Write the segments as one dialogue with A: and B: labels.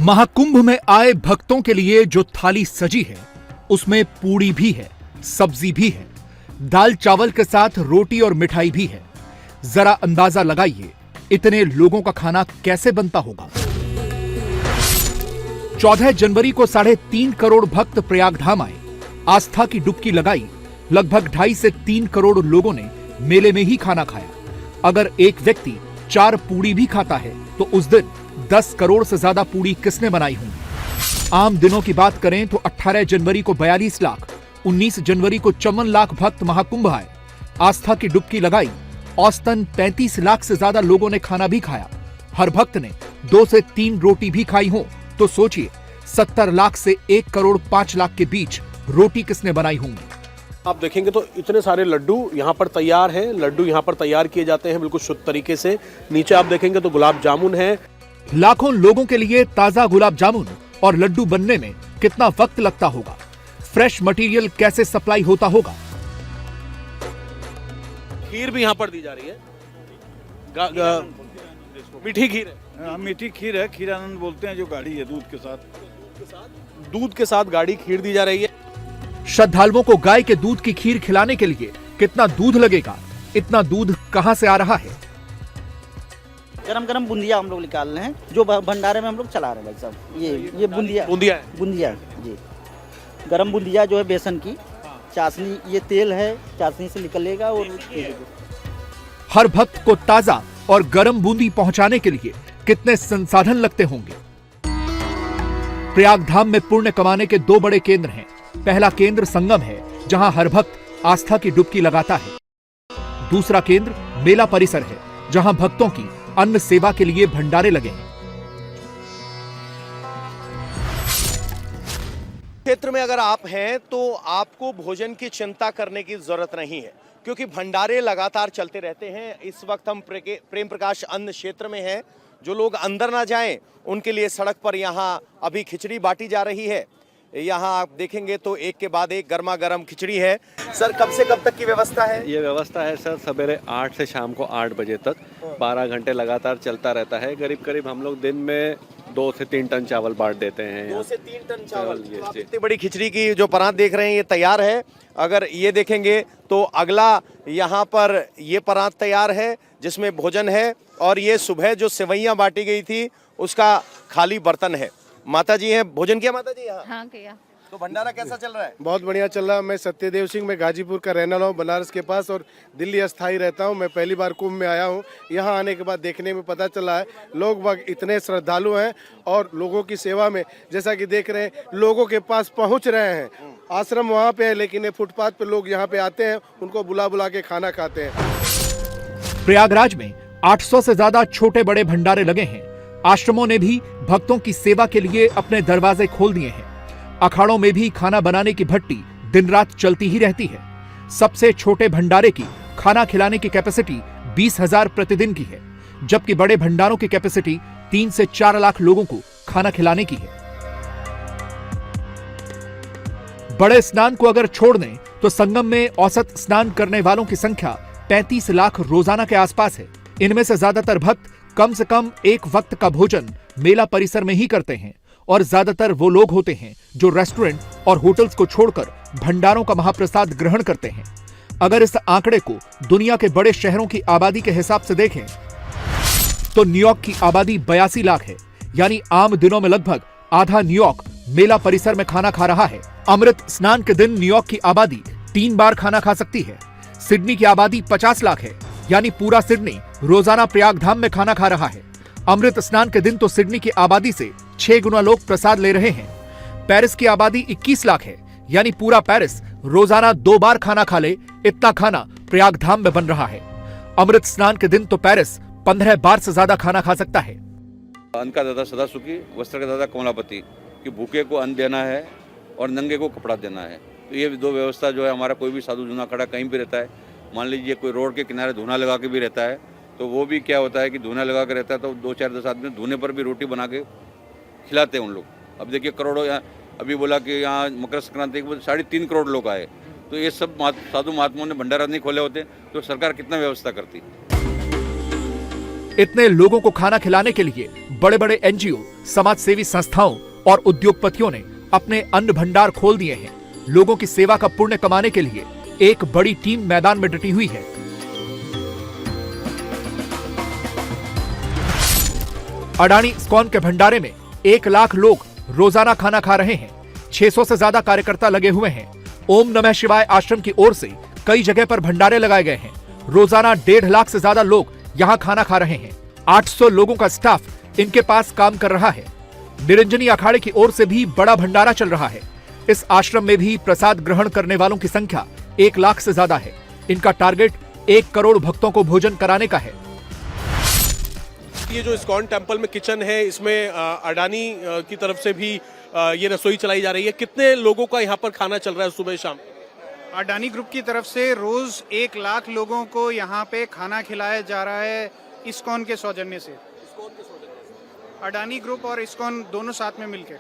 A: महाकुंभ में आए भक्तों के लिए जो थाली सजी है उसमें पूड़ी भी है, सब्जी भी है, दाल चावल के साथ रोटी और मिठाई भी है। जरा अंदाजा लगाइए इतने लोगों का खाना कैसे बनता होगा। 14 जनवरी को 3.5 करोड़ भक्त प्रयागधाम आए, आस्था की डुबकी लगाई। लगभग 2.5 से 3 करोड़ लोगों ने मेले में ही खाना खाया। अगर एक व्यक्ति 4 पूड़ी भी खाता है तो उस दिन 10 करोड़ से ज्यादा पूड़ी किसने बनाई होंगी। आम दिनों की बात करें तो 18 जनवरी को 42 लाख, 19 जनवरी को 54 लाख भक्त महाकुंभ आए, आस्था की डुबकी लगाई। औसतन 35 लाख से ज्यादा लोगों ने खाना भी खाया। हर भक्त ने 2 से 3 रोटी भी खाई हो तो सोचिए 70 लाख से 1 करोड़ 5 लाख के बीच रोटी किसने बनाई होंगी।
B: आप देखेंगे तो इतने सारे लड्डू यहाँ पर तैयार हैं। लड्डू यहाँ पर तैयार किए जाते हैं बिल्कुल शुद्ध तरीके से। नीचे आप देखेंगे तो गुलाब जामुन है।
A: लाखों लोगों के लिए ताजा गुलाब जामुन और लड्डू बनने में कितना वक्त लगता होगा। फ्रेश मटेरियल कैसे सप्लाई होता होगा।
B: खीर भी यहाँ पर दी जा रही है। मीठी खीर है।
C: मीठी खीर है। खीर आनंद बोलते हैं, जो गाढ़ी है दूध के साथ।
B: दूध के साथ गाढ़ी खीर दी जा रही है।
A: श्रद्धालुओं को गाय के दूध की खीर खिलाने के लिए कितना दूध लगेगा, इतना दूध कहां से आ रहा है।
D: गरम गरम बूंदिया हम लोग निकाल रहे हैं, जो भंडारे में हम लोग चला रहे हैं भाई साहब। ये बूंदिया है जी। गरम बूंदिया जो है बेसन की, चाशनी ये तेल है, चाशनी से निकलेगा। और
A: हर भक्त को ताजा और गरम बूंदी पहुंचाने के लिए कितने संसाधन लगते होंगे। प्रयागधाम में पुण्य कमाने के 2 बड़े केंद्र हैं। पहला केंद्र संगम है, जहां हर भक्त आस्था की डुबकी लगाता है। दूसरा केंद्र मेला परिसर है, जहां भक्तों की अन्न सेवा के लिए भंडारे लगे हैं।
B: क्षेत्र में अगर आप हैं तो आपको भोजन की चिंता करने की जरूरत नहीं है, क्योंकि भंडारे लगातार चलते रहते हैं। इस वक्त हम प्रेम प्रकाश अन्न क्षेत्र में हैं। जो लोग अंदर ना जाएं उनके लिए सड़क पर यहाँ अभी खिचड़ी बांटी जा रही है। यहाँ आप देखेंगे तो एक के बाद एक गर्मा गर्म खिचड़ी है। सर, कब से कब तक की व्यवस्था है?
E: ये व्यवस्था है सर सवेरे 8 से शाम को 8 बजे तक 12 घंटे लगातार चलता रहता है। करीब हम लोग दिन में 2 से 3 टन चावल बांट देते हैं।
B: 2 से 3 टन चावल। तो आप इतनी बड़ी खिचड़ी की जो परात देख रहे हैं ये तैयार है। अगर ये देखेंगे तो अगला यहाँ पर ये परात तैयार है जिसमें भोजन है। और ये सुबह जो सेवैयाँ बांटी गई थी उसका खाली बर्तन है। माता जी हैं, भोजन किया माता जी यहाँ?
F: हाँ किया।
B: तो भंडारा कैसा चल रहा है?
G: बहुत बढ़िया चल रहा है। मैं सत्यदेव सिंह, मैं गाजीपुर का रहने वाला हूँ, बनारस के पास, और दिल्ली अस्थाई रहता हूँ। मैं पहली बार कुंभ में आया हूँ। यहाँ आने के बाद देखने में पता चला है लोग बाग इतने श्रद्धालु हैं और लोगों की सेवा में, जैसा कि देख रहे हैं, लोगों के पास पहुँच रहे हैं। आश्रम वहाँ पे है लेकिन फुटपाथ पे लोग यहाँ पे आते हैं, उनको बुला बुला के खाना खाते हैं।
A: प्रयागराज में 800 से ज्यादा छोटे बड़े भंडारे लगे हैं। आश्रमों ने भी भक्तों की सेवा के लिए अपने दरवाजे खोल दिए हैं। अखाड़ों में भी खाना बनाने की भट्टी दिन रात चलती ही रहती है। सबसे छोटे भंडारे की खाना खिलाने की कैपेसिटी 20,000 प्रतिदिन की है, जबकि बड़े भंडारों की कैपेसिटी 3 से 4 लाख लोगों को खाना खिलाने की है। बड़े स्नान को अगर छोड़ दें तो संगम में औसत स्नान करने वालों की संख्या 35 लाख रोजाना के आसपास है। इनमें से ज्यादातर भक्त कम से कम एक वक्त का भोजन मेला परिसर में ही करते हैं, और ज्यादातर वो लोग होते हैं जो रेस्टोरेंट और होटल्स को छोड़कर भंडारों का महाप्रसाद ग्रहण करते हैं। अगर इस आंकड़े को दुनिया के बड़े शहरों की आबादी के हिसाब से देखें तो न्यूयॉर्क की आबादी 82 लाख है, यानी आम दिनों में लगभग आधा न्यूयॉर्क मेला परिसर में खाना खा रहा है। अमृत स्नान के दिन न्यूयॉर्क की आबादी 3 बार खाना खा सकती है। सिडनी की आबादी 50 लाख है, यानी पूरा सिडनी रोजाना प्रयागधाम में खाना खा रहा है। अमृत स्नान के दिन तो सिडनी की आबादी से 6 गुना लोग प्रसाद ले रहे हैं। पेरिस की आबादी 21 लाख है, यानी पूरा पेरिस रोजाना 2 बार खाना खा ले, इतना खाना प्रयागधाम में बन रहा है। अमृत स्नान के दिन तो पेरिस 15 बार से ज्यादा खाना खा सकता है।
H: अन्न का दाता सदा सुखी, वस्त्र का दाता कमलापति, कि भूखे को अन्न देना है और नंगे को कपड़ा देना है। तो ये 2 व्यवस्था जो है, हमारा कोई भी साधु जूना खड़ा कहीं भी रहता है, मान लीजिए कोई रोड के किनारे धूना लगा के भी रहता है, तो वो भी क्या होता है कि धूना लगा के रहता है तो 2-4-10 आदमी धूने पर भी रोटी बना के खिलाते हैं उन लोग। अब देखिए करोड़ों, अभी बोला कि यहाँ मकर संक्रांति के 3.5 करोड़ लोग आए, तो ये सब साधु महात्माओं ने भंडारा नहीं खोले होते तो सरकार कितना व्यवस्था करती।
A: इतने लोगों को खाना खिलाने के लिए बड़े बड़े एनजीओ, समाज सेवी संस्थाओं और उद्योगपतियों ने अपने अन्न भंडार खोल दिए हैं। लोगों की सेवा का पुण्य कमाने के लिए एक बड़ी टीम मैदान में डटी हुई है। अडानी इस्कॉन के भंडारे में 1 लाख लोग रोजाना खाना खा रहे हैं। 600 से ज्यादा कार्यकर्ता लगे हुए हैं। ओम नमः शिवाय आश्रम की ओर से कई जगह पर भंडारे लगाए गए हैं। रोजाना 1.5 लाख से ज्यादा लोग यहाँ खाना खा रहे हैं। 800 लोगों का स्टाफ इनके पास काम कर रहा है। निरंजनी अखाड़े की ओर से भी बड़ा भंडारा चल रहा है। इस आश्रम में भी प्रसाद ग्रहण करने वालों की संख्या 1 लाख से ज्यादा है। इनका टारगेट 1 करोड़ भक्तों को भोजन कराने का है।
F: ये जो इस्कॉन टेम्पल में किचन है, इसमें अडानी की तरफ से भी ये रसोई चलाई जा रही है। कितने लोगों का यहाँ पर खाना चल रहा है सुबह शाम?
I: अडानी ग्रुप की तरफ से रोज 1 लाख लोगों को यहाँ पे खाना खिलाया जा रहा है इस्कॉन के सौजन्य से। अडानी ग्रुप और इस्कॉन दोनों साथ में मिलकर।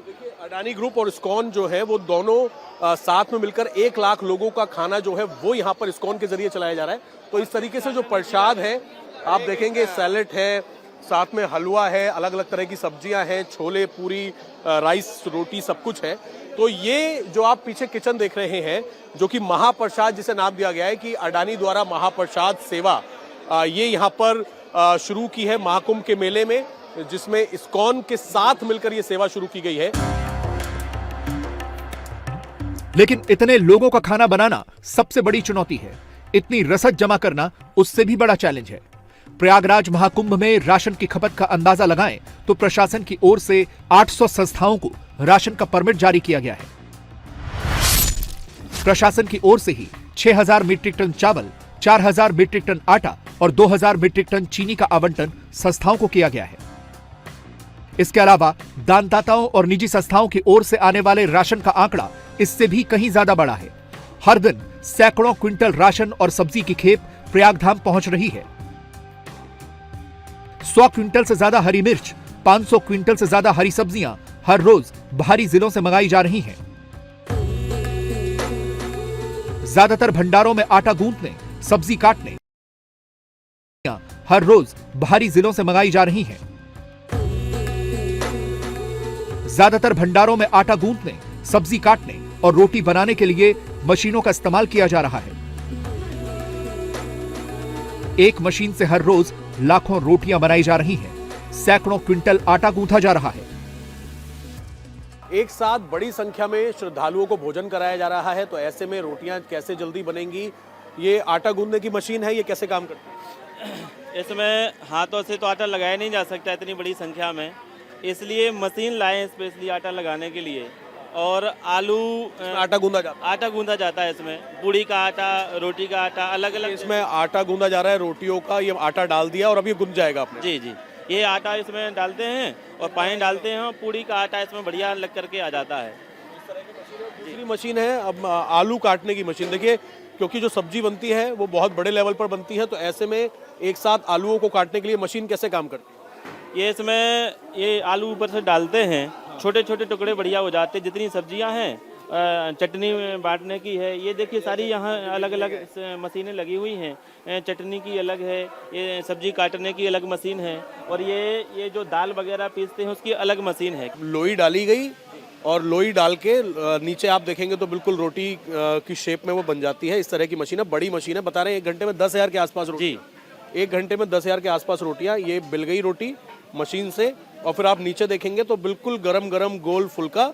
F: देखिए, अडानी ग्रुप और इस्कॉन जो है वो दोनों साथ में मिलकर 1 लाख लोगों का खाना जो है वो यहाँ पर इस्कॉन के जरिए चलाया जा रहा है। तो इस तरीके से जो प्रसाद है आप देखेंगे, सैलेड है, साथ में हलवा है, अलग अलग तरह की सब्जियां हैं, छोले, पूरी, राइस, रोटी, सब कुछ है। तो ये जो आप पीछे किचन देख रहे हैं, जो कि महाप्रसाद जिसे नाम दिया गया है कि अडानी द्वारा महाप्रसाद सेवा, ये यहाँ पर शुरू की है महाकुंभ के मेले में, जिसमें इस्कॉन के साथ मिलकर ये सेवा शुरू की गई है।
A: लेकिन इतने लोगों का खाना बनाना सबसे बड़ी चुनौती है। इतनी रसद जमा करना उससे भी बड़ा चैलेंज है। प्रयागराज महाकुंभ में राशन की खपत का अंदाजा लगाएं तो प्रशासन की ओर से 800 संस्थाओं को राशन का परमिट जारी किया गया है। प्रशासन की ओर से ही 6000 मीट्रिक टन चावल, 4000 मीट्रिक टन आटा और 2000 मीट्रिक टन चीनी का आवंटन संस्थाओं को किया गया है। इसके अलावा दानदाताओं और निजी संस्थाओं की ओर से आने वाले राशन का आंकड़ा इससे भी कहीं ज्यादा बड़ा है। हर दिन सैकड़ों क्विंटल राशन और सब्जी की खेप प्रयागधाम पहुंच रही है। 100 क्विंटल से ज्यादा हरी मिर्च, 500 क्विंटल से ज्यादा हरी सब्जियां हर रोज बाहरी जिलों से मंगाई जा रही हैं। ज्यादातर भंडारों में आटा गूंथने, सब्जी काटने हर रोज बाहरी जिलों से मंगाई जा रही हैं। ज्यादातर भंडारों में आटा गूंथने, सब्जी काटने और रोटी बनाने के लिए मशीनों का इस्तेमाल किया जा रहा है। एक मशीन से हर रोज लाखों रोटियां बनाई जा रही हैं। सैकड़ों क्विंटल आटा गूंथा जा रहा है।
F: एक साथ बड़ी संख्या में श्रद्धालुओं को भोजन कराया जा रहा है, तो ऐसे में रोटियां कैसे जल्दी बनेंगी? ये आटा गूंथने की मशीन है, ये कैसे काम करती है?
J: इसमें हाथों से तो आटा लगाया नहीं जा सकता इतनी बड़ी संख्या में, इसलिए मशीन लाए स्पेशली आटा लगाने के लिए। और आलू आटा गूंदा जाता है इसमें, पूड़ी का आटा, रोटी का आटा, अलग अलग
F: इसमें आटा गूंदा जा रहा है रोटियों का। ये आटा डाल दिया और अब ये गूंद जाएगा आपने?
J: जी जी, ये आटा इसमें डालते हैं और पानी डालते हैं, पूड़ी का आटा इसमें बढ़िया लग करके आ जाता है।
F: दूसरी मशीन है अब आलू काटने की मशीन। देखिए, क्योंकि जो सब्जी बनती है वो बहुत बड़े लेवल पर बनती है, तो ऐसे में एक साथ आलूओं को काटने के लिए मशीन कैसे काम करती है?
J: ये इसमें ये आलू ऊपर से डालते हैं, छोटे छोटे टुकड़े बढ़िया हो जाते हैं। जितनी सब्जियां हैं, चटनी बांटने की है, ये देखिए सारी यहाँ अलग अलग मशीनें लगी हुई हैं। चटनी की अलग है, ये सब्जी काटने की अलग मशीन है, और ये जो दाल वगैरह पीसते हैं उसकी अलग मशीन है।
F: लोई डाली गई और लोई डाल के नीचे आप देखेंगे तो बिल्कुल रोटी की शेप में वो बन जाती है। इस तरह की मशीन है, बड़ी मशीन है। बता रहे हैं 1 घंटे में 10,000 के आसपास रोटी। 1 घंटे में 10,000 के आसपास रोटियां ये बिल गई रोटी मशीन से। और फिर आप नीचे देखेंगे तो बिल्कुल गरम गरम गोल फुल्का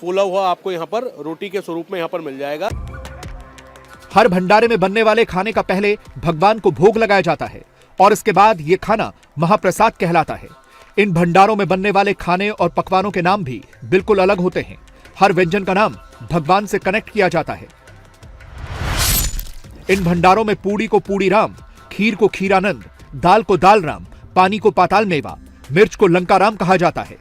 F: फूला हुआ आपको यहाँ पर रोटी के स्वरूप में यहाँ पर मिल जाएगा।
A: हर भंडारे में बनने वाले खाने का पहले भगवान को भोग लगाया जाता है और इसके बाद ये खाना महाप्रसाद कहलाता है। इन भंडारों में बनने वाले खाने और पकवानों के नाम भी बिल्कुल अलग होते हैं। हर व्यंजन का नाम भगवान से कनेक्ट किया जाता है। इन भंडारों में पूड़ी को पूड़ी राम, खीर को खीरानंद, दाल को दाल राम, पानी को पाताल मेवा, मिर्च को लंका राम कहा जाता है।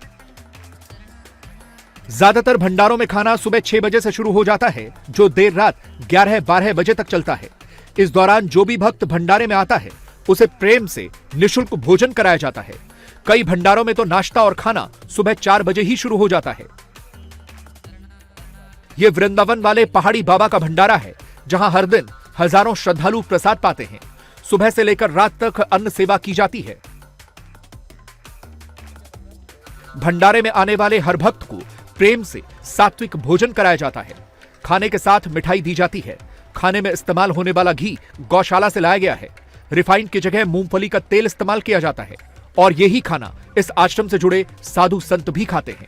A: ज्यादातर भंडारों में खाना सुबह 6 बजे से शुरू हो जाता है, जो देर रात 11-12 बजे तक चलता है। इस दौरान जो भी भक्त भंडारे में आता है उसे प्रेम से निःशुल्क भोजन कराया जाता है। कई भंडारों में तो नाश्ता और खाना सुबह 4 बजे ही शुरू हो जाता है। यह वृंदावन वाले पहाड़ी बाबा का भंडारा है, जहां हर दिन हजारों श्रद्धालु प्रसाद पाते हैं। सुबह से लेकर रात तक अन्न सेवा की जाती है। भंडारे में आने वाले हर भक्त को प्रेम से सात्विक भोजन कराया जाता है। खाने के साथ मिठाई दी जाती है। खाने में इस्तेमाल होने वाला घी गौशाला से लाया गया है। रिफाइंड की जगह मूंगफली का तेल इस्तेमाल किया जाता है और यही खाना इस आश्रम से जुड़े साधु संत भी खाते हैं।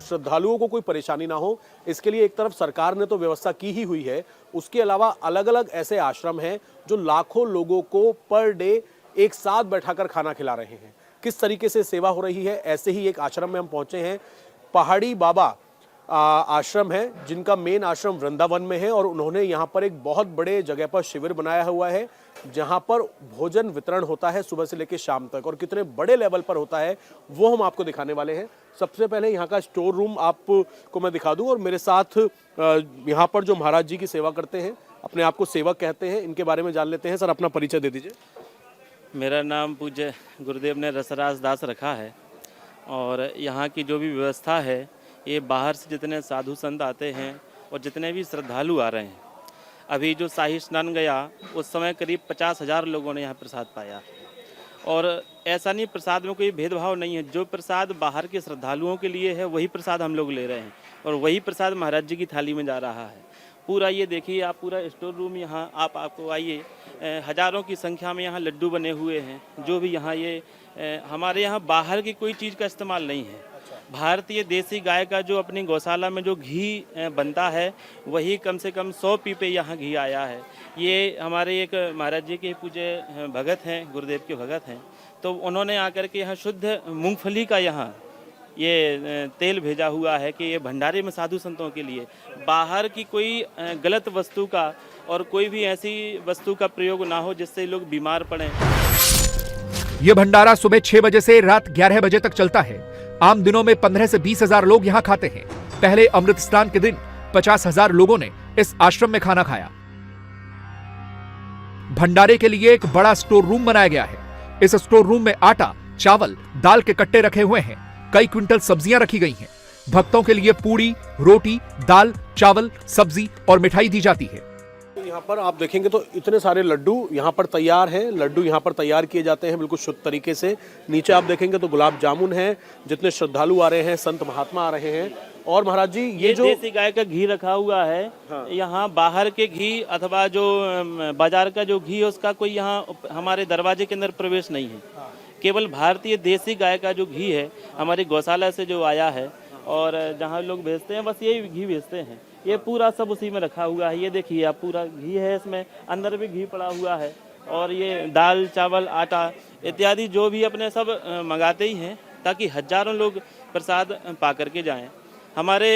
F: श्रद्धालुओं को कोई परेशानी ना हो, इसके लिए एक तरफ सरकार ने तो व्यवस्था की ही हुई है, उसके अलावा अलग अलग ऐसे आश्रम हैं जो लाखों लोगों को पर डे एक साथ बैठाकर खाना खिला रहे हैं। किस तरीके से सेवा हो रही है, ऐसे ही एक आश्रम में हम पहुंचे हैं। पहाड़ी बाबा आश्रम है जिनका मेन आश्रम वृंदावन में है और उन्होंने यहाँ पर एक बहुत बड़े जगह पर शिविर बनाया हुआ है जहाँ पर भोजन वितरण होता है सुबह से लेकर शाम तक, और कितने बड़े लेवल पर होता है वो हम आपको दिखाने वाले हैं। सबसे पहले यहाँ का स्टोर रूम आपको मैं दिखा दूं और मेरे साथ यहाँ पर जो महाराज जी की सेवा करते हैं, अपने आप को सेवक कहते हैं, इनके बारे में जान लेते हैं। सर, अपना परिचय दे दीजिए।
J: मेरा नाम पूज्य गुरुदेव ने रसराज दास रखा है और यहाँ की जो भी व्यवस्था है, ये बाहर से जितने साधु संत आते हैं और जितने भी श्रद्धालु आ रहे हैं, अभी जो शाही स्नान गया उस समय करीब 50,000 लोगों ने यहाँ प्रसाद पाया। और ऐसा नहीं, प्रसाद में कोई भेदभाव नहीं है। जो प्रसाद बाहर के श्रद्धालुओं के लिए है वही प्रसाद हम लोग ले रहे हैं और वही प्रसाद महाराज जी की थाली में जा रहा है। पूरा ये देखिए आप, पूरा स्टोर रूम यहाँ आपको आइए, हज़ारों की संख्या में यहाँ लड्डू बने हुए हैं। जो भी यहाँ ये हमारे यहाँ बाहर की कोई चीज़ का इस्तेमाल नहीं है। भारतीय देसी गाय का जो अपनी गौशाला में जो घी बनता है वही कम से कम 100 पीपे यहाँ घी आया है। ये हमारे एक महाराज जी के पूज्य भगत हैं, गुरुदेव के भगत हैं, तो उन्होंने आकर के यहाँ शुद्ध मूंगफली का यहाँ ये तेल भेजा हुआ है कि ये भंडारे में साधु संतों के लिए, बाहर की कोई गलत वस्तु का और कोई भी ऐसी वस्तु का प्रयोग ना हो जिससे लोग बीमार पड़ें।
A: यह भंडारा सुबह 6 बजे से रात 11 बजे तक चलता है। आम दिनों में 15 से 20,000 लोग यहाँ खाते हैं। पहले अमृत स्नान के दिन 50,000 लोगों ने इस आश्रम में खाना खाया। भंडारे के लिए एक बड़ा स्टोर रूम बनाया गया है। इस स्टोर रूम में आटा, चावल, दाल के कट्टे रखे हुए हैं। कई क्विंटल सब्जियां रखी गई हैं। भक्तों के लिए पूड़ी, रोटी, दाल, चावल, सब्जी और मिठाई दी जाती है।
F: तो यहाँ पर आप देखेंगे तो इतने सारे लड्डू यहाँ पर तैयार हैं। लड्डू यहाँ पर तैयार किए जाते हैं बिल्कुल शुद्ध तरीके से। नीचे आप देखेंगे तो गुलाब जामुन है। जितने श्रद्धालु आ रहे हैं, संत महात्मा आ रहे हैं। और महाराज जी, ये जो
J: देसी गाय का घी रखा हुआ है, हाँ। यहाँ बाहर के घी अथवा जो बाजार का जो घी है उसका कोई यहाँ हमारे दरवाजे के अंदर प्रवेश नहीं है। हाँ। केवल भारतीय देसी गाय का जो घी है हमारी गौशाला से जो आया है और जहाँ लोग भेजते हैं बस यही घी भेजते हैं। ये पूरा सब उसी में रखा हुआ है। ये देखिए आप, पूरा घी है, इसमें अंदर भी घी पड़ा हुआ है। और ये दाल, चावल, आटा इत्यादि जो भी अपने सब मंगाते ही हैं ताकि हजारों लोग प्रसाद पा करके जाएं। हमारे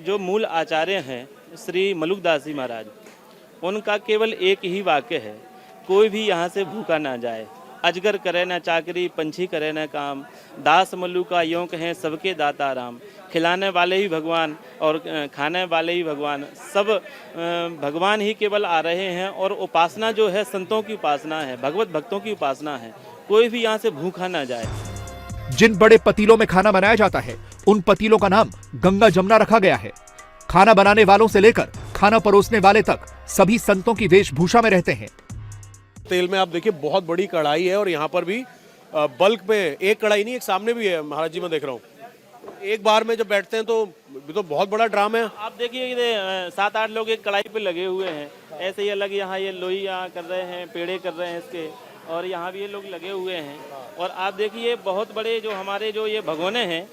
J: जो मूल आचार्य हैं श्री मलुकदास जी महाराज, उनका केवल एक ही वाक्य है, कोई भी यहाँ से भूखा ना जाए। अजगर करे न चाकरी, पंछी करे न काम, दास मल्लू का यों कहें सबके दाता राम। खिलाने वाले ही भगवान और खाने वाले ही भगवान, सब भगवान ही केवल आ रहे हैं। और उपासना जो है संतों की उपासना है, भगवत भक्तों की उपासना है। कोई भी यहाँ से भूखा ना जाए।
A: जिन बड़े पतीलों में खाना बनाया जाता है उन पतीलों का नाम गंगा जमुना रखा गया है। खाना बनाने वालों से लेकर खाना परोसने वाले तक सभी संतों की वेशभूषा में रहते हैं।
F: तेल में आप देखिए बहुत बड़ी कढ़ाई है और यहाँ पर भी बल्क में एक कढ़ाई नहीं, एक सामने भी है महाराज जी, मैं देख रहा हूँ। एक बार में जब बैठते हैं तो बहुत बड़ा ड्राम है। आप
J: देखिए 7-8 लोग एक कढ़ाई पे लगे हुए हैं। ऐसे ही अलग यहाँ ये लोई यहाँ कर रहे हैं, पेड़े कर रहे हैं इसके, और यहाँ भी ये लोग लगे हुए हैं। और आप देखिए बहुत बड़े जो हमारे जो ये भगोने हैं,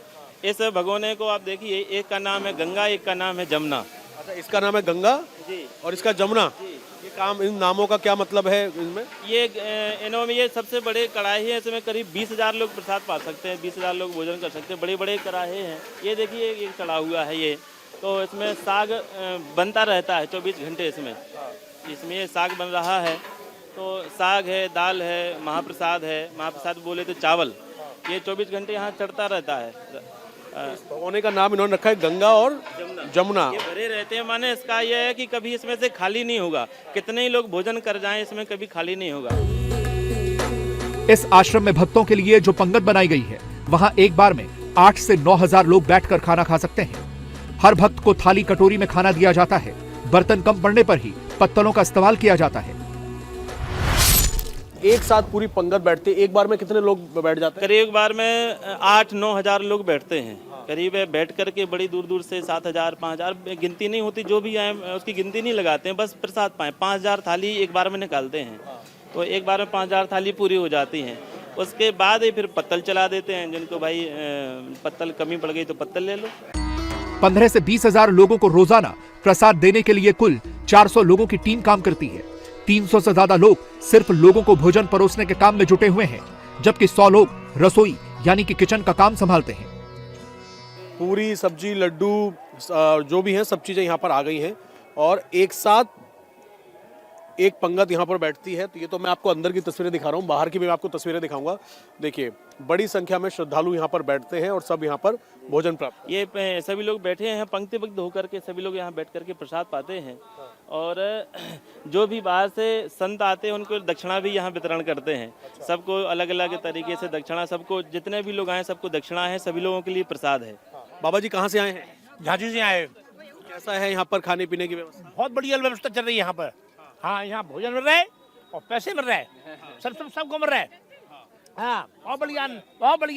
J: इस भगोने को आप देखिए, एक का नाम है गंगा, एक का नाम है जमुना।
F: अच्छा, इसका नाम है गंगा
J: जी
F: और इसका जमुना जी। ये काम, इन नामों का क्या मतलब है इनमें?
J: ये इन्होंने ये सबसे बड़े कढ़ाई है, इसमें करीब 20,000 लोग प्रसाद पा सकते हैं, 20,000 लोग भोजन कर सकते हैं। बड़े बड़े कढ़ाई हैं। ये देखिए ये चढ़ा हुआ है ये, तो इसमें साग बनता रहता है 24 घंटे। इसमें ये साग बन रहा है, तो साग है, दाल है, महाप्रसाद है। महाप्रसाद बोले तो चावल, ये 24 घंटे यहाँ चढ़ता रहता है।
F: भगोने का नाम इन्होंने रखा है गंगा और जमुना।
J: ये भरे रहते हैं, माने इसका यह है कि कभी इसमें से खाली नहीं होगा। कितने ही लोग भोजन कर जाएं, इसमें कभी खाली नहीं होगा।
A: इस आश्रम में भक्तों के लिए जो पंगत बनाई गई है, वहां एक बार में 8 से 9,000 लोग बैठकर खाना खा सकते हैं। हर भक्त को थाली कटोरी में खाना दिया जाता है। बर्तन कम पड़ने पर ही पत्तलों का इस्तेमाल किया जाता है।
F: एक साथ पूरी पंगत बैठती है, एक बार में कितने लोग बैठ जाते हैं?
J: करीब बार में 8-9 हज़ार लोग बैठते हैं। करीब है, बैठ करके बड़ी दूर दूर से 7,000 5,000 गिनती नहीं होती, जो भी आए उसकी गिनती नहीं लगाते हैं, बस प्रसाद पाएँ। 5,000 थाली एक बार में निकालते हैं, तो एक बार में 5,000 थाली पूरी हो जाती हैं। उसके बाद ही फिर पत्तल चला देते हैं, जिनको भाई पत्तल कमी पड़ गई तो पत्तल ले लो।
A: 15 से 20 हजार लोगों को रोजाना प्रसाद देने के लिए कुल 400 लोगों की टीम काम करती है। 300 से ज्यादा लोग सिर्फ लोगों को भोजन परोसने के काम में जुटे हुए हैं, जबकि 100 लोग रसोई यानी कि किचन का काम संभालते हैं।
F: पूरी सब्जी लड्डू जो भी हैं सब चीज़ें यहाँ पर आ गई हैं और एक साथ एक पंगत यहाँ पर बैठती है। तो ये तो मैं आपको अंदर की तस्वीरें दिखा रहा हूँ, बाहर की भी मैं आपको तस्वीरें दिखाऊंगा। देखिए बड़ी संख्या में श्रद्धालु यहाँ पर बैठते हैं और सब यहाँ पर भोजन प्राप्त।
J: ये सभी लोग बैठे हैं पंक्तिबद्ध होकर के, सभी लोग यहाँ बैठ करके प्रसाद पाते हैं और जो भी बाहर से संत आते हैं उनको दक्षिणा भी यहाँ वितरण करते हैं। सबको अलग अलग तरीके से दक्षिणा, सबको जितने भी लोग आए सबको दक्षिणा है, सभी लोगों के लिए प्रसाद है।
F: बाबा जी कहाँ से आए हैं?
K: झांसी से आए।
F: कैसा है यहाँ पर खाने पीने की व्यवस्था?
K: बहुत बढ़िया व्यवस्था चल रही है यहाँ पर। हाँ, यहाँ भोजन मिल रहा है और पैसे मिल रहे हैं, सबको मिल रहा है। हाँ, बहुत बढ़िया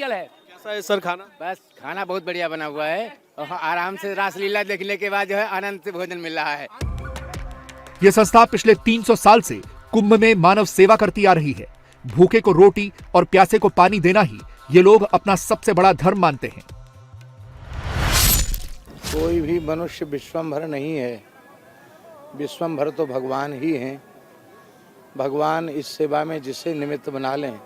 K: है।
F: कैसा है सर खाना?
L: बस खाना बहुत बढ़िया बना हुआ है और आराम से रासलीला देखने के बाद जो है आनंद से भोजन मिल रहा है।
A: यह संस्था पिछले 300 साल से कुंभ में मानव सेवा करती आ रही है। भूखे को रोटी और प्यासे को पानी देना ही ये लोग अपना सबसे बड़ा धर्म मानते हैं।
G: कोई भी मनुष्य विश्वम्भर नहीं है, विश्वम्भर तो भगवान ही हैं। भगवान इस सेवा में जिसे निमित्त बना लें,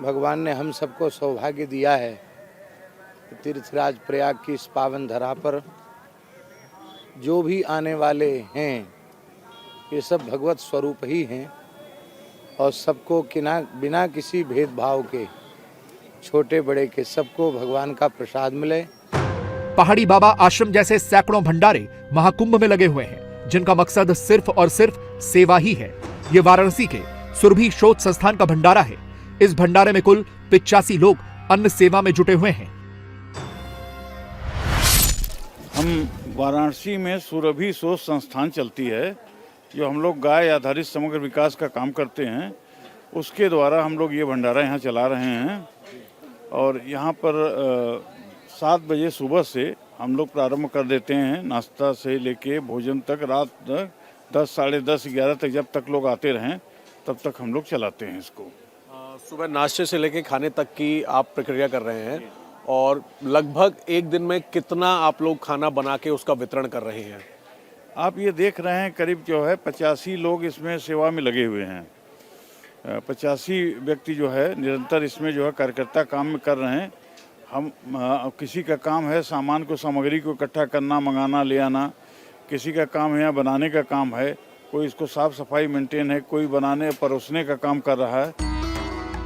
G: भगवान ने हम सबको सौभाग्य दिया है। तीर्थराज प्रयाग की इस पावन धरा पर जो भी आने वाले हैं ये सब भगवत स्वरूप ही हैं और सबको बिना किसी भेदभाव के, छोटे बड़े के, सबको भगवान का प्रसाद मिले।
A: पहाड़ी बाबा आश्रम जैसे सैकड़ों भंडारे महाकुंभ में लगे हुए हैं, जिनका मकसद सिर्फ और सिर्फ सेवा ही है। ये वाराणसी के सुरभि शोध संस्थान का भंडारा है। इस भंडारे में कुल 85 लोग अन्न सेवा में जुटे हुए हैं।
C: हम वाराणसी में सुरभि शोध संस्थान चलती है, जो हम लोग गाय आधारित समग्र विकास का काम करते हैं, उसके द्वारा हम लोग ये भंडारा यहाँ चला रहे हैं। और यहाँ पर 7 बजे सुबह से हम लोग प्रारंभ कर देते हैं, नाश्ता से लेके भोजन तक, रात तक 10, साढ़े 10, 11 तक, जब तक लोग आते रहें तब तक हम लोग चलाते हैं इसको।
F: सुबह नाश्ते से लेके खाने तक की आप प्रक्रिया कर रहे हैं और लगभग एक दिन में कितना आप लोग खाना बना के उसका वितरण कर रहे हैं?
C: आप ये देख रहे हैं करीब जो है 85 लोग इसमें सेवा में लगे हुए हैं। 85 व्यक्ति जो है निरंतर इसमें जो है कार्यकर्ता काम में कर रहे हैं। हम किसी का काम है सामान को, सामग्री को इकट्ठा करना, मंगाना, ले आना। किसी का काम है यहाँ बनाने का काम है, कोई इसको साफ सफाई मेंटेन है, कोई बनाने परोसने का काम कर रहा है।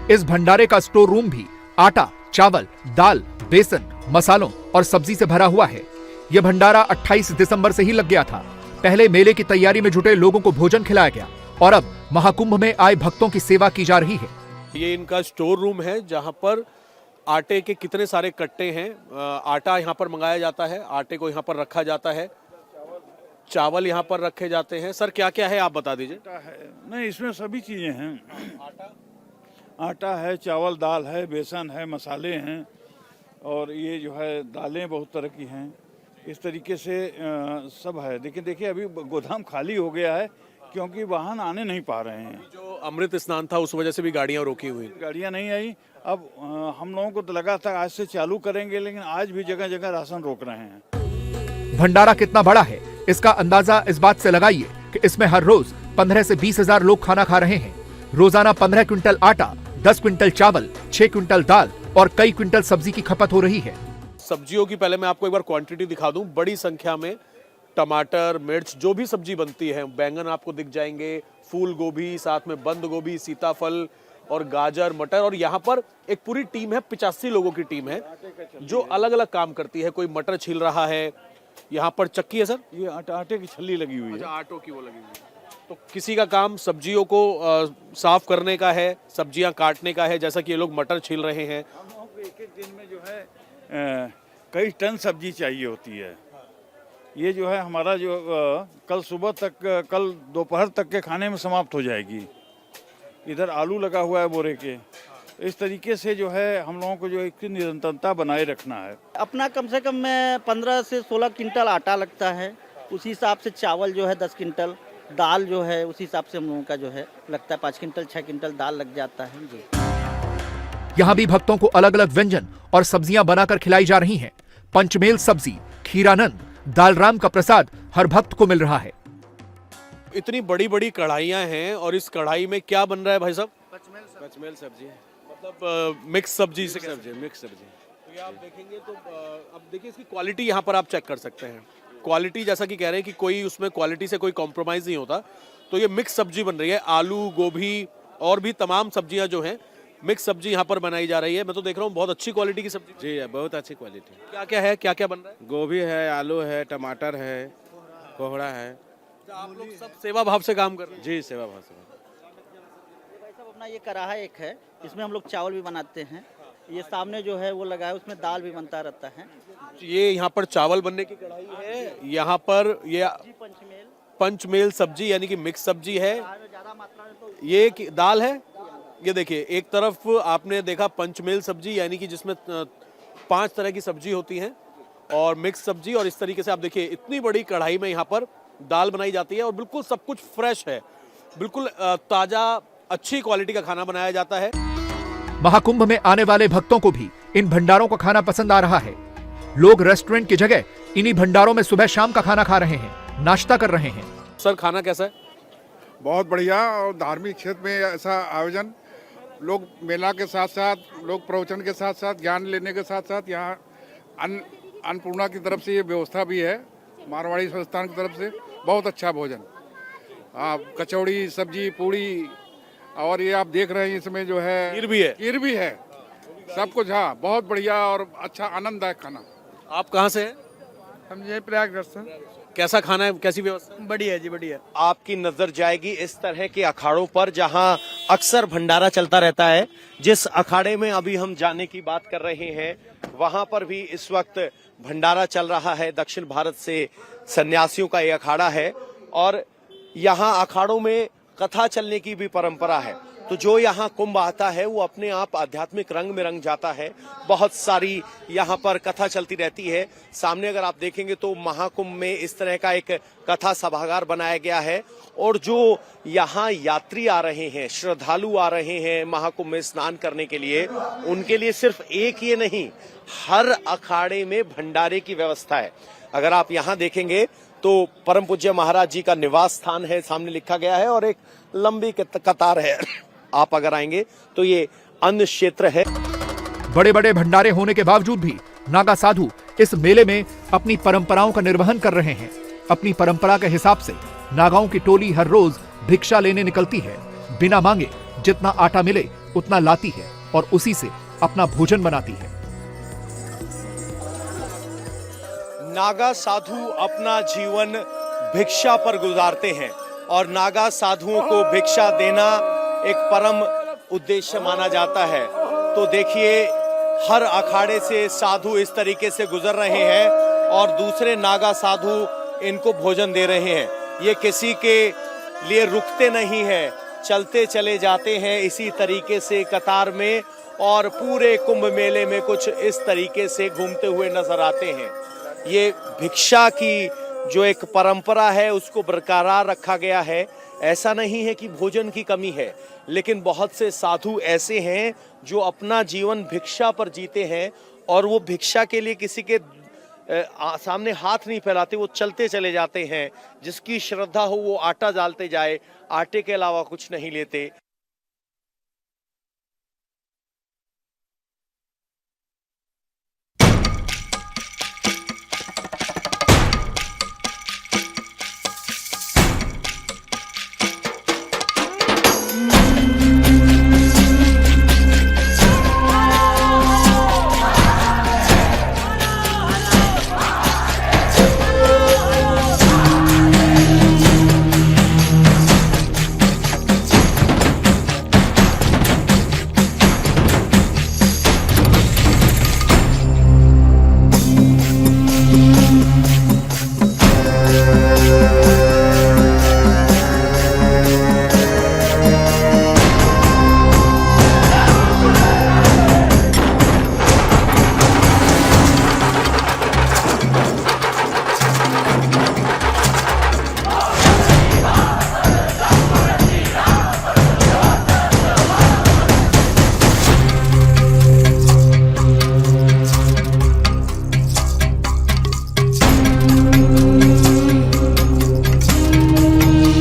A: इस भंडारे का स्टोर रूम भी आटा, चावल, दाल, बेसन, मसालों और सब्जी से भरा हुआ है। यह भंडारा 28 दिसंबर से ही लग गया था। पहले मेले की तैयारी में जुटे लोगों को भोजन खिलाया गया और अब महाकुंभ में आए भक्तों की सेवा की जा रही है।
F: ये इनका स्टोर रूम है जहाँ पर आटे के कितने सारे कट्टे हैं। आटा यहाँ पर मंगाया जाता है, आटे को यहाँ पर रखा जाता है, चावल यहाँ पर रखे जाते हैं। सर क्या क्या है आप बता दीजिए।
C: नहीं, इसमें सभी चीज़ें हैं। आटा है, चावल, दाल है, बेसन है, मसाले हैं और ये जो है दालें बहुत तरह की हैं। इस तरीके से सब है। लेकिन देखिए अभी गोदाम खाली हो गया है क्योंकि वाहन आने नहीं पा रहे हैं।
F: जो अमृत स्नान था उस वजह से भी गाड़ियाँ रोकी हुई,
C: गाड़ियाँ नहीं आई। अब हम लोगों को तो लगा था आज से चालू करेंगे, लेकिन आज भी जगह जगह राशन रोक रहे हैं।
A: भंडारा कितना बड़ा है इसका अंदाजा इस बात से लगाइए कि इसमें हर रोज 15 से 20 हजार लोग खाना खा रहे हैं। रोजाना 15 क्विंटल आटा, 10 क्विंटल चावल, 6 क्विंटल दाल और कई क्विंटल सब्जी की खपत हो रही है।
F: सब्जियों की पहले मैं आपको एक बार क्वांटिटी दिखा दूं। बड़ी संख्या में टमाटर, मिर्च, जो भी सब्जी बनती है, बैंगन आपको दिख जाएंगे, फूल गोभी, साथ में बंद गोभी, सीताफल और गाजर, मटर। और यहाँ पर एक पूरी टीम है, 85 लोगों की टीम है जो अलग अलग काम करती है। कोई मटर छील रहा है, यहाँ पर चक्की है सर,
C: ये आटे की छल्ली लगी हुई है।
F: आटों की वो लगी हुई है। तो किसी का काम सब्जियों को साफ करने का है, सब्जियां काटने का है, जैसा कि ये लोग मटर छील रहे हैं।
C: एक दिन में जो है कई टन सब्जी चाहिए होती है। ये जो है हमारा जो कल सुबह तक, कल दोपहर तक के खाने में समाप्त हो जाएगी इधर आलू लगा हुआ है बोरे के। इस तरीके से जो है हम लोगों को जो एक निरंतरता बनाए रखना है।
D: अपना कम से कम 15 से 16 क्विंटल आटा लगता है, उसी हिसाब से चावल जो है 10 क्विंटल, दाल जो है उसी हिसाब से हम लोगों का जो है लगता है 5 क्विंटल 6 क्विंटल दाल लग जाता है जी।
A: यहाँ भी भक्तों को अलग अलग व्यंजन और सब्जियां बनाकर खिलाई जा रही हैं। पंचमेल सब्जी, खीरानंद, दाल राम का प्रसाद हर भक्त को मिल रहा है।
F: इतनी बड़ी बड़ी कढ़ाइयाँ हैं और इस कढ़ाई में क्या बन रहा है भाई साहब?
L: पचमेल सब्जी है,
F: मतलब मिक्स सब्जी से
L: मिक्स सब्जी।
F: तो ये आप देखेंगे तो अब देखिए इसकी क्वालिटी यहाँ पर आप चेक कर सकते हैं। क्वालिटी जैसा कि कह रहे हैं कि कोई उसमें क्वालिटी से कोई कॉम्प्रोमाइज़ नहीं होता। तो ये मिक्स सब्जी बन रही है, आलू, गोभी और भी तमाम सब्जियां जो हैं मिक्स सब्जी यहाँ पर बनाई जा रही है। मैं तो देख रहा हूँ बहुत अच्छी क्वालिटी की सब्जी
L: जी है, बहुत अच्छी क्वालिटी।
F: क्या क्या है, क्या क्या बन रहा है?
L: गोभी है, आलू है, टमाटर है, कोहड़ा है।
F: आप लोग सब सेवा भाव से काम कर रहे हैं?
L: जी सेवा भाव से।
D: भाई साहब अपना ये कढ़ाहा एक है, इसमें हम लोग चावल भी बनाते हैं। ये सामने जो है वो लगा है, उसमें दाल भी बनता रहता है।
F: ये यहाँ पर चावल बनने की कढ़ाई है, यहाँ पर ये पंचमेल सब्जी यानी कि मिक्स सब्जी है। ये दाल है, ये देखिए एक तरफ आपने देखा पंचमेल सब्जी यानी कि जिसमें 5 तरह की सब्जी होती हैं और मिक्स सब्जी, और इस तरीके से आप देखिए इतनी बड़ी कढ़ाई में यहाँ पर दाल बनाई जाती है और बिल्कुल सब कुछ फ्रेश है, बिल्कुल ताजा अच्छी क्वालिटी का खाना बनाया जाता है।
A: महाकुंभ में आने वाले भक्तों को भी इन भंडारों का खाना पसंद आ रहा है। लोग रेस्टोरेंट की जगह इन्हीं भंडारों में सुबह शाम का खाना खा रहे हैं, नाश्ता कर रहे हैं।
F: सर खाना कैसा है?
C: बहुत बढ़िया। और धार्मिक क्षेत्र में ऐसा आयोजन, लोग मेला के साथ साथ, लोग प्रवचन के साथ साथ, ज्ञान लेने के साथ साथ यहाँ अन्नपूर्णा की तरफ से ये व्यवस्था भी है, मारवाड़ी संस्थान की तरफ से। बहुत अच्छा भोजन, कचौड़ी, सब्जी, पूड़ी, और ये आप देख रहे हैं इसमें जो है खीर भी है, सब कुछ। हाँ बहुत बढ़िया और अच्छा आनंददायक खाना।
F: आप कहाँ से हैं?
G: हम ये प्रयागराज से।
F: कैसा खाना है, कैसी व्यवस्था?
G: बढ़िया जी, बढ़िया।
B: आपकी नजर जाएगी इस तरह के अखाड़ों पर जहां अक्सर भंडारा चलता रहता है। जिस अखाड़े में अभी हम जाने की बात कर रहे हैं वहां पर भी इस वक्त भंडारा चल रहा है। दक्षिण भारत से सन्यासियों का ये अखाड़ा है और यहाँ अखाड़ों में कथा चलने की भी परंपरा है। तो जो यहाँ कुंभ आता है वो अपने आप आध्यात्मिक रंग में रंग जाता है। बहुत सारी यहाँ पर कथा चलती रहती है। सामने अगर आप देखेंगे तो महाकुंभ में इस तरह का एक कथा सभागार बनाया गया है और जो यहाँ यात्री आ रहे हैं, श्रद्धालु आ रहे हैं महाकुंभ में स्नान करने के लिए, उनके लिए सिर्फ एक ये नहीं, हर अखाड़े में भंडारे की व्यवस्था है। अगर आप यहाँ देखेंगे तो परम पूज्य महाराज जी का निवास स्थान है, सामने लिखा गया है, और एक लंबी कतार है। आप अगर आएंगे तो ये अन्न क्षेत्र है।
A: बड़े बड़े भंडारे होने के बावजूद भी नागा साधु इस मेले में अपनी परंपराओं का निर्वहन कर रहे हैं। अपनी परंपरा के हिसाब से नागाओं की टोली हर रोज भिक्षा लेने निकलती है। बिना मांगे जितना आटा मिले उतना लाती है और उसी से अपना भोजन बनाती है।
B: नागा साधु अपना जीवन भिक्षा पर गुजारते हैं और नागा साधुओं को भिक्षा देना एक परम उद्देश्य माना जाता है। तो देखिए हर अखाड़े से साधु इस तरीके से गुजर रहे हैं और दूसरे नागा साधु इनको भोजन दे रहे हैं। ये किसी के लिए रुकते नहीं है, चलते चले जाते हैं इसी तरीके से कतार में और पूरे कुंभ मेले में कुछ इस तरीके से घूमते हुए नजर आते हैं। ये भिक्षा की जो एक परंपरा है उसको बरकरार रखा गया है। ऐसा नहीं है कि भोजन की कमी है, लेकिन बहुत से साधु ऐसे हैं जो अपना जीवन भिक्षा पर जीते हैं और वो भिक्षा के लिए किसी के सामने हाथ नहीं फैलाते, वो चलते चले जाते हैं। जिसकी श्रद्धा हो वो आटा डालते जाए, आटे के अलावा कुछ नहीं लेते।